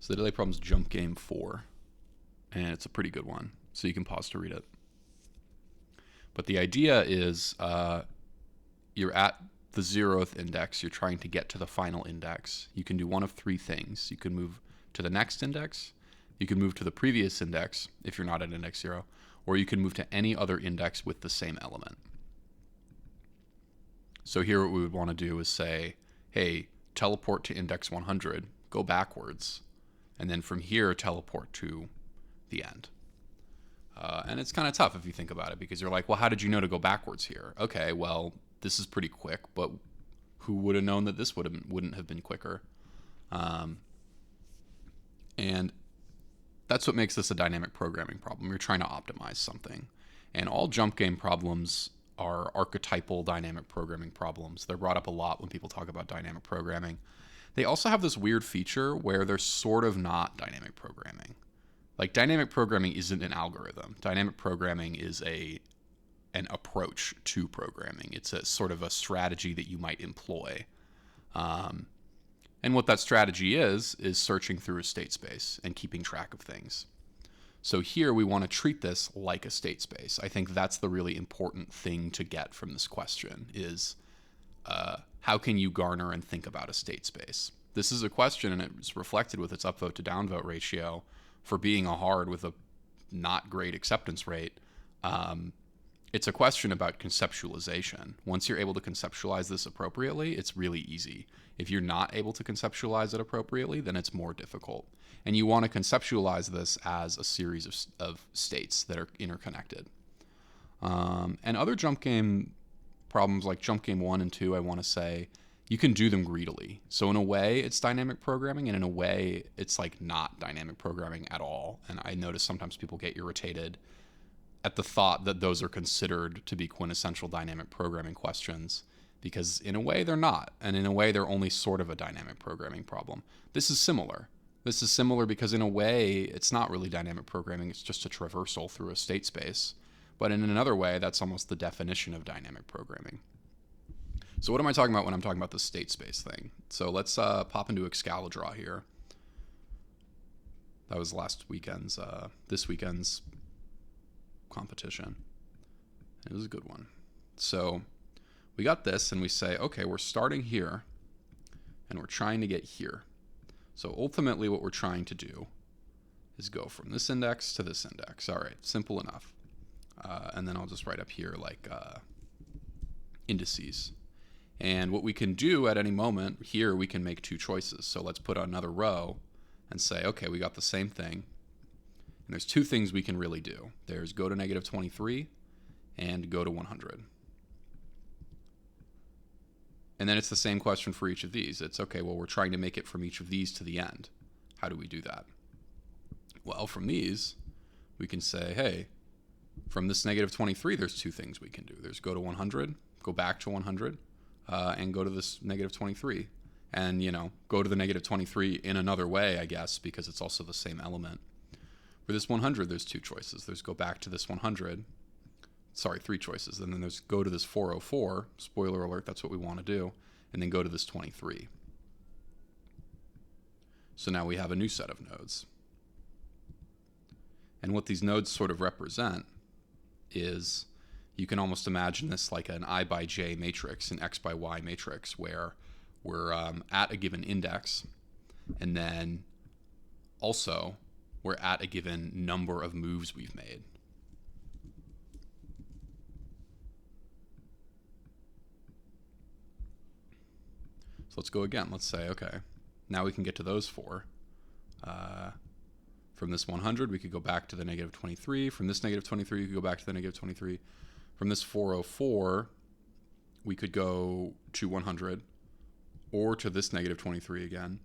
So the daily problem is jump game 4, and it's a pretty good one. So you can pause to read it. But the idea is you're at the 0th index. You're trying to get to the final index. You can do one of three things. You can move to the next index. You can move to the previous index if you're not at index 0. Or you can move to any other index with the same element. So here what we would want to do is say, hey, teleport to index 100, go backwards, and then from here teleport to the end. And it's kind of tough if you think about it, because you're like, well, how did you know to go backwards here? Okay, well, this is pretty quick, but who would have known that this wouldn't have been quicker? And that's what makes this a dynamic programming problem. You're trying to optimize something. And all jump game problems are archetypal dynamic programming problems. They're brought up a lot when people talk about dynamic programming. They also have this weird feature where they're sort of not dynamic programming. Like, dynamic programming isn't an algorithm. Dynamic programming is an approach to programming. It's a sort of a strategy that you might employ. And what that strategy is searching through a state space and keeping track of things. So here we want to treat this like a state space. I think that's the really important thing to get from this question is how can you garner and think about a state space? This is a question, and it's reflected with its upvote to downvote ratio for being a hard with a not great acceptance rate. It's a question about conceptualization. Once you're able to conceptualize this appropriately, it's really easy. If you're not able to conceptualize it appropriately, then it's more difficult. And you want to conceptualize this as a series of states that are interconnected. And other jump game problems like jump game 1 and 2, I want to say, you can do them greedily. So in a way, it's dynamic programming, and in a way, it's like not dynamic programming at all. And I notice sometimes people get irritated at the thought that those are considered to be quintessential dynamic programming questions, because in a way they're not, and in a way they're only sort of a dynamic programming problem. This is similar. This is similar because in a way it's not really dynamic programming, it's just a traversal through a state space. But in another way, that's almost the definition of dynamic programming. So what am I talking about when I'm talking about the state space thing? So let's pop into Excalidraw here. That was this weekend's competition. It was a good one. So we got this and we say, okay, we're starting here and we're trying to get here. So ultimately what we're trying to do is go from this index to this index. All right, simple enough. And then I'll just write up here like indices. And what we can do at any moment here, we can make two choices. So let's put another row and say, okay, we got the same thing. And there's two things we can really do. There's go to negative 23 and go to 100. And then it's the same question for each of these. It's, okay, well, we're trying to make it from each of these to the end. How do we do that? Well, from these, we can say, hey, from this negative 23, there's two things we can do. There's go to 100, go back to 100, and go to this negative 23. And, go to the negative 23 in another way, I guess, because it's also the same element. For this 100, there's two choices. There's go back to this 100. Sorry, three choices. And then there's go to this 404. Spoiler alert, that's what we want to do. And then go to this 23. So now we have a new set of nodes. And what these nodes sort of represent is, you can almost imagine this like an I by J matrix, an X by Y matrix, where we're at a given index, and then also we're at a given number of moves we've made. So let's go again. Let's say, okay, now we can get to those four. From this 100, we could go back to the negative 23. From this negative 23, we could go back to the negative 23. From this 404, we could go to 100 or to this negative 23 again.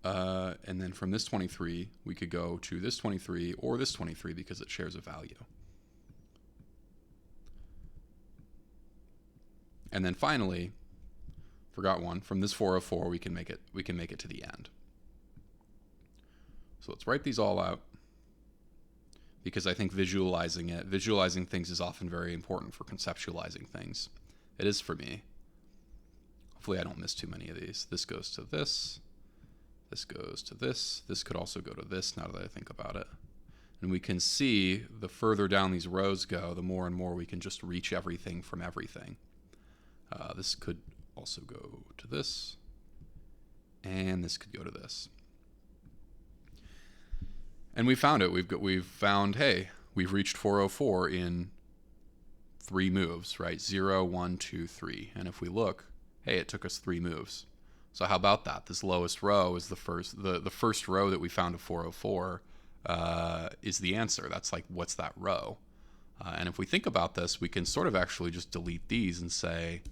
And then from this 23, we could go to this 23 or this 23 because it shares a value. And then finally, forgot one, from this 404, we can make it to the end. So let's write these all out, because I think visualizing things is often very important for conceptualizing things. It is for me. Hopefully I don't miss too many of these. This goes to this. This goes to this. This could also go to this now that I think about it. And we can see the further down these rows go, the more and more we can just reach everything from everything. This could also go to this. And this could go to this. And we found it. We've found, hey, we've reached 404 in 3 moves, right? 0, 1, 2, 3. And if we look, hey, it took us 3 moves. So how about that? This lowest row is the first row that we found of 404 is the answer. That's like, what's that row? And if we think about this, we can sort of actually just delete these and say,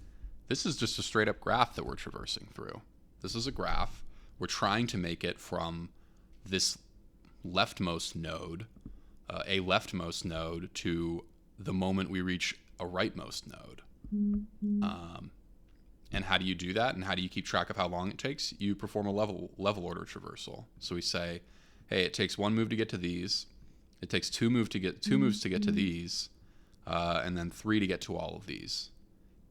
this is just a straight up graph that we're traversing through. This is a graph. We're trying to make it from this leftmost node, a leftmost node, to the moment we reach a rightmost node. And how do you do that? And how do you keep track of how long it takes? You perform a level order traversal. So we say, hey, it takes 1 move to get to these. It takes 2 moves to get to these, and then 3 to get to all of these.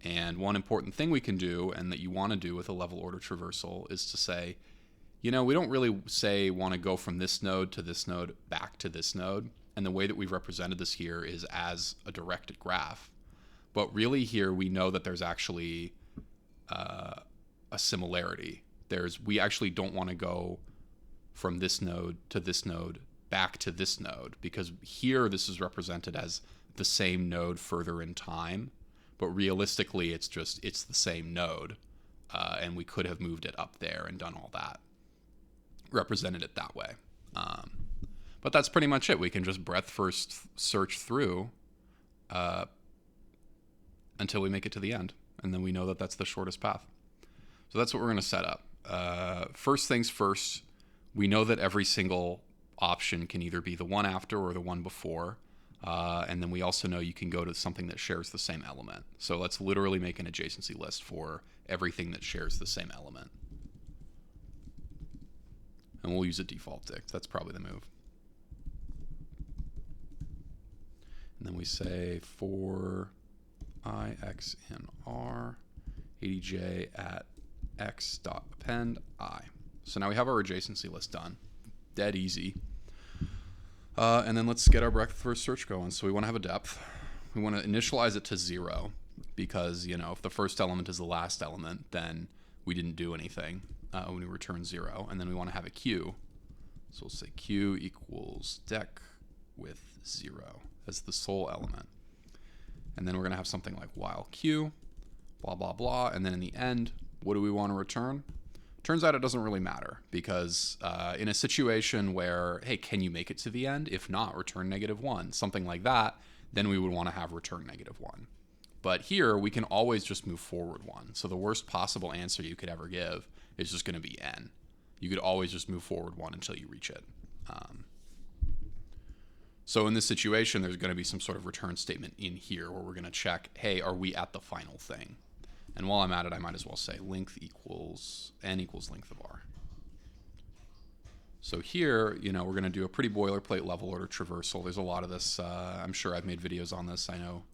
And one important thing we can do, and that you want to do with a level order traversal, is to say, we don't really want to go from this node to this node back to this node. And the way that we've represented this here is as a directed graph. But really here we know that there's actually a similarity. We actually don't want to go from this node to this node back to this node, because here this is represented as the same node further in time, but realistically it's the same node, and we could have moved it up there and done all that, represented it that way. But that's pretty much it. We can just breadth first search through until we make it to the end, and then we know that that's the shortest path. So that's what we're going to set up. First things first, we know that every single option can either be the one after or the one before. And then we also know you can go to something that shares the same element. So let's literally make an adjacency list for everything that shares the same element. And we'll use a default dict. That's probably the move. And then we say for I, X, and R, ADJ at X dot append I. So now we have our adjacency list done. Dead easy. And then let's get our breadth first search going. So we want to have a depth. We want to initialize it to 0 because, if the first element is the last element, then we didn't do anything when we return 0. And then we want to have a queue. So we'll say queue equals dec with 0 as the sole element. And then we're going to have something like while queue, blah, blah, blah. And then in the end, what do we want to return? Turns out it doesn't really matter because in a situation where, hey, can you make it to the end? If not, return -1, something like that, then we would want to have return -1. But here we can always just move forward 1. So the worst possible answer you could ever give is just going to be n. You could always just move forward 1 until you reach it. So in this situation, there's going to be some sort of return statement in here where we're going to check, hey, are we at the final thing? And while I'm at it, I might as well say length equals n equals length of r. So here, we're going to do a pretty boilerplate level order traversal. There's a lot of this. I'm sure I've made videos on this. I know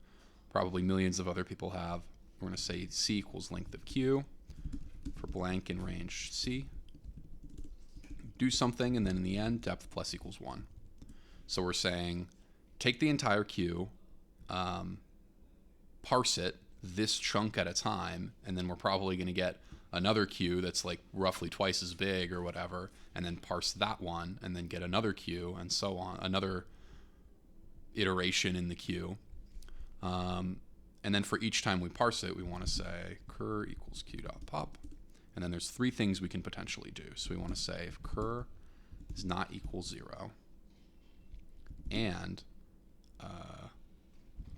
probably millions of other people have. We're going to say c equals length of q for blank in range c. Do something, and then in the end, depth plus equals 1. So we're saying take the entire queue, parse it, this chunk at a time, and then we're probably going to get another queue that's like roughly twice as big or whatever, and then parse that one, and then get another queue, and so on, another iteration in the queue. And then for each time we parse it, we want to say cur equals q.pop, and then there's 3 things we can potentially do. So we want to say if cur is not equal 0, and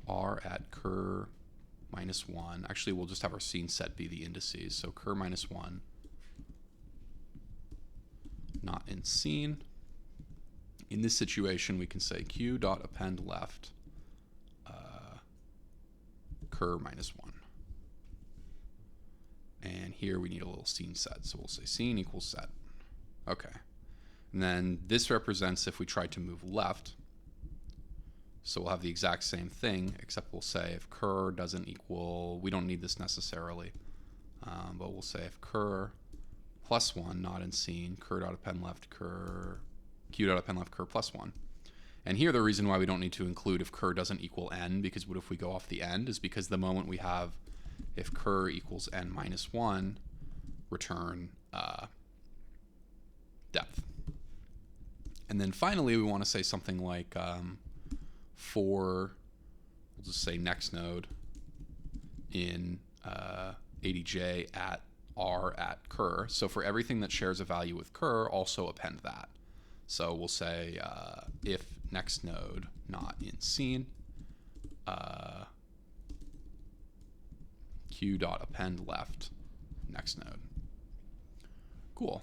r at cur -1. Actually, we'll just have our scene set be the indices. So cur -1, not in scene. In this situation, we can say q.append left cur -1. And here we need a little scene set. So we'll say scene equals set. Okay. And then this represents if we try to move left. So we'll have the exact same thing, except we'll say if cur doesn't equal, we don't need this necessarily, but we'll say if cur plus 1 not in scene, cur dot append left cur, q dot append left cur plus 1. And here the reason why we don't need to include if cur doesn't equal n, because what if we go off the end, is because the moment we have if cur equals n minus 1, return depth. And then finally we want to say something like for, we'll just say next node in ADJ at r at cur. So for everything that shares a value with cur, also append that. So we'll say if next node not in scene, q dot append left next node. Cool.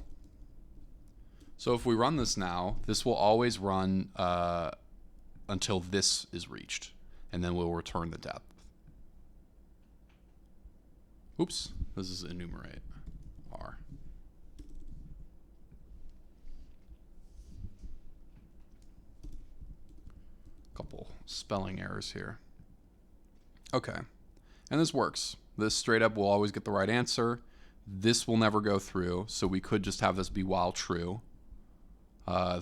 So if we run this now, this will always run until this is reached, and then we'll return the depth. Oops, this is enumerate r. Couple spelling errors here. Okay, and this works. This straight up will always get the right answer. This will never go through, so we could just have this be while true.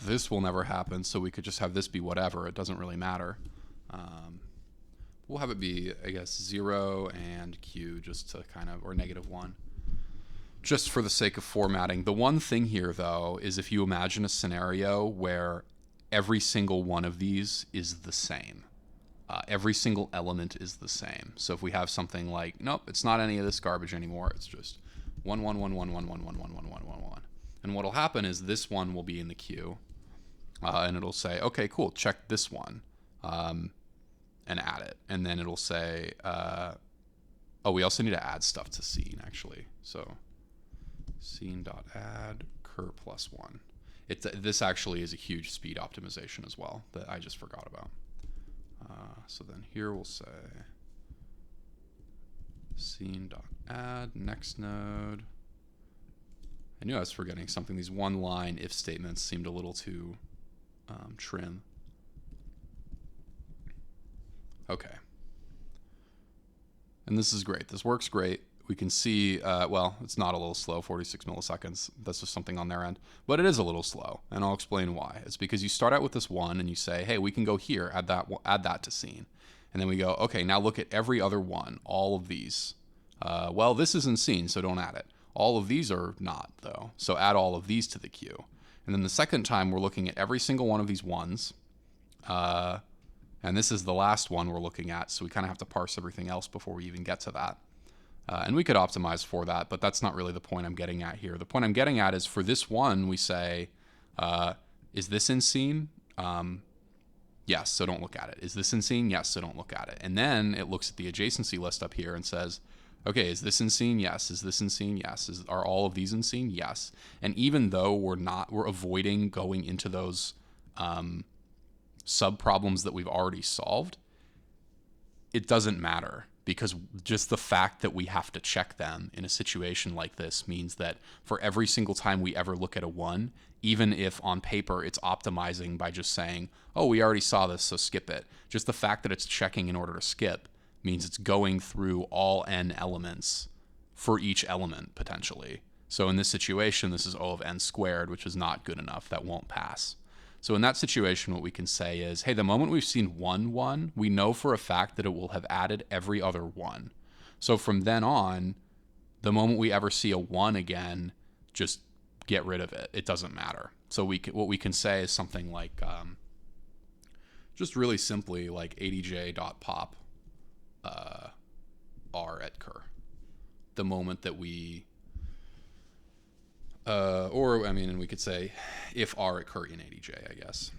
This will never happen, so we could just have this be whatever. It doesn't really matter. We'll have it be, I guess, 0 and q just to kind of, or -1, just for the sake of formatting. The one thing here, though, is if you imagine a scenario where every single one of these is the same. Every single element is the same. So if we have something like, nope, it's not any of this garbage anymore. It's just 1, 1, 1, 1, 1, 1, 1, 1, 1, 1, 1, 1. And what'll happen is this one will be in the queue, and it'll say, okay, cool, check this one, and add it. And then it'll say, oh, we also need to add stuff to scene, actually. So scene.add cur plus 1. This actually is a huge speed optimization as well that I just forgot about. So then here we'll say scene.add next node. I knew I was forgetting something. These one line if statements seemed a little too trim. Okay. And this is great. This works great. We can see, well, it's not a little slow, 46 milliseconds. That's just something on their end. But it is a little slow, and I'll explain why. It's because you start out with this 1, and you say, hey, we can go here, add that to scene. And then we go, okay, now look at every other one, all of these. Well, this is in scene, so don't add it. All of these are not, though, so add all of these to the queue. And then the second time, we're looking at every single one of these ones. And this is the last one we're looking at, so we kind of have to parse everything else before we even get to that. And we could optimize for that, but that's not really the point I'm getting at here. The point I'm getting at is for this one, we say, is this in scene? Yes, so don't look at it. Is this in scene? Yes, so don't look at it. And then it looks at the adjacency list up here and says, okay, is this in scene? Yes. Is this in scene? Yes. Are all of these in scene? Yes. And even though we're avoiding going into those sub-problems that we've already solved, it doesn't matter, because just the fact that we have to check them in a situation like this means that for every single time we ever look at a 1, even if on paper it's optimizing by just saying, oh, we already saw this, so skip it. Just the fact that it's checking in order to skip means it's going through all n elements for each element, potentially. So in this situation, this is O of n squared, which is not good enough. That won't pass. So in that situation, what we can say is, hey, the moment we've seen 1, 1, we know for a fact that it will have added every other 1. So from then on, the moment we ever see a 1 again, just get rid of it. It doesn't matter. So what we can say is something like, just really simply like adj.pop r at cur. The moment that we, and we could say if r at cur in adj, I guess,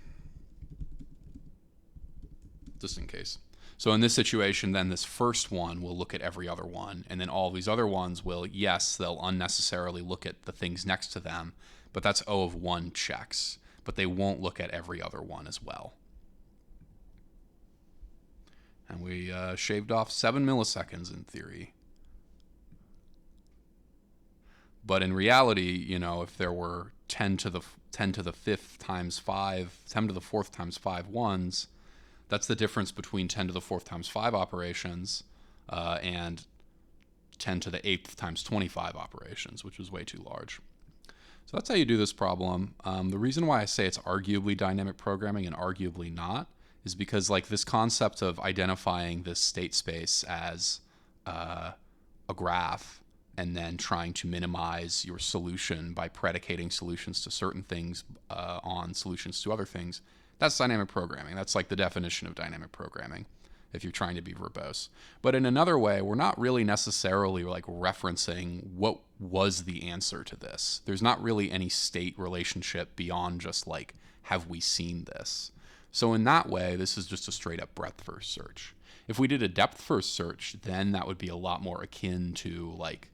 just in case. So in this situation, then this first one will look at every other one, and then all these other ones will, yes, they'll unnecessarily look at the things next to them, but that's O of 1 checks, but they won't look at every other one as well. And we shaved off 7 milliseconds in theory. But in reality, you know, if there were 10 to the 5th times 5, 10 to the 4th times 5 ones, that's the difference between 10 to the 4th times 5 operations and 10 to the 8th times 25 operations, which is way too large. So that's how you do this problem. The reason why I say it's arguably dynamic programming and arguably not is because like this concept of identifying this state space as a graph and then trying to minimize your solution by predicating solutions to certain things on solutions to other things, that's dynamic programming. That's like the definition of dynamic programming if you're trying to be verbose. But in another way, we're not really necessarily like referencing what was the answer to this. There's not really any state relationship beyond just like, have we seen this? So in that way, this is just a straight up breadth first search. If we did a depth first search, then that would be a lot more akin to like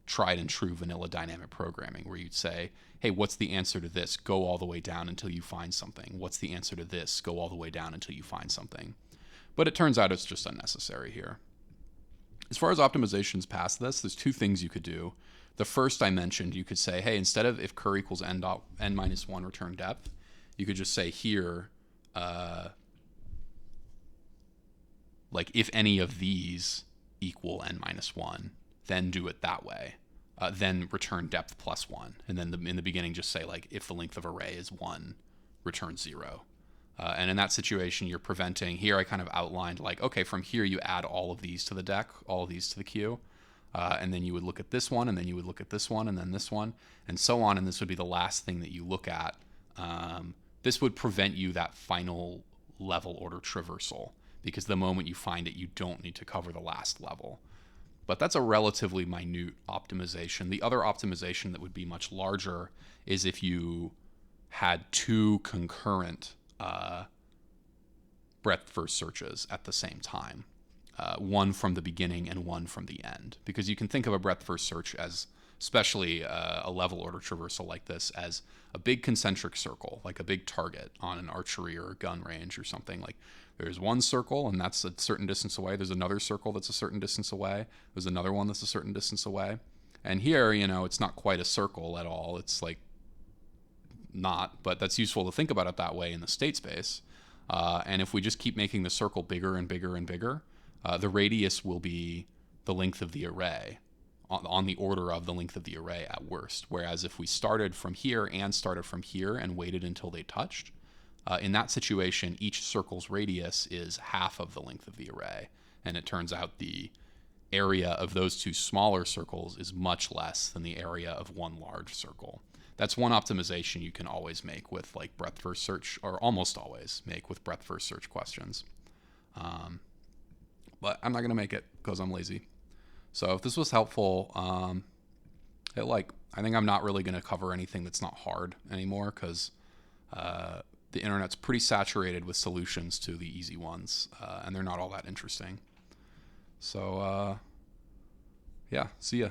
tried and true vanilla dynamic programming, where you'd say, hey, what's the answer to this? Go all the way down until you find something. What's the answer to this? Go all the way down until you find something. But it turns out it's just unnecessary here. As far as optimizations past this, there's two things you could do. The first I mentioned, you could say, hey, instead of if cur equals n minus 1 return depth, you could just say here, like if any of these equal n minus 1, then do it that way. Then return depth plus 1. And then in the beginning, just say like if the length of array is 1, return 0. And in that situation, you're preventing, here I kind of outlined like, okay, from here you add all of these to the deck, all of these to the queue. And then you would look at this one, and then you would look at this one, and then this one, and so on. And this would be the last thing that you look at. This would prevent you that final level order traversal, because the moment you find it, you don't need to cover the last level. But that's a relatively minute optimization. The other optimization that would be much larger is if you had two concurrent breadth first searches at the same time, one from the beginning and one from the end, because you can think of a breadth first search as, especially a level order traversal like this, as a big concentric circle, like a big target on an archery or gun range or something. Like there's one circle and that's a certain distance away. There's another circle that's a certain distance away. There's another one that's a certain distance away. And here, it's not quite a circle at all. It's like not, but that's useful to think about it that way in the state space. And if we just keep making the circle bigger and bigger and bigger, the radius will be the length of the array, on the order of the length of the array at worst. Whereas if we started from here and started from here and waited until they touched, in that situation, each circle's radius is half of the length of the array. And it turns out the area of those two smaller circles is much less than the area of one large circle. That's one optimization you can always make with like breadth first search, or almost always make with breadth first search questions. But I'm not going to make it because I'm lazy. So if this was helpful, I think I'm not really going to cover anything that's not hard anymore, because the internet's pretty saturated with solutions to the easy ones, and they're not all that interesting. So yeah, see ya.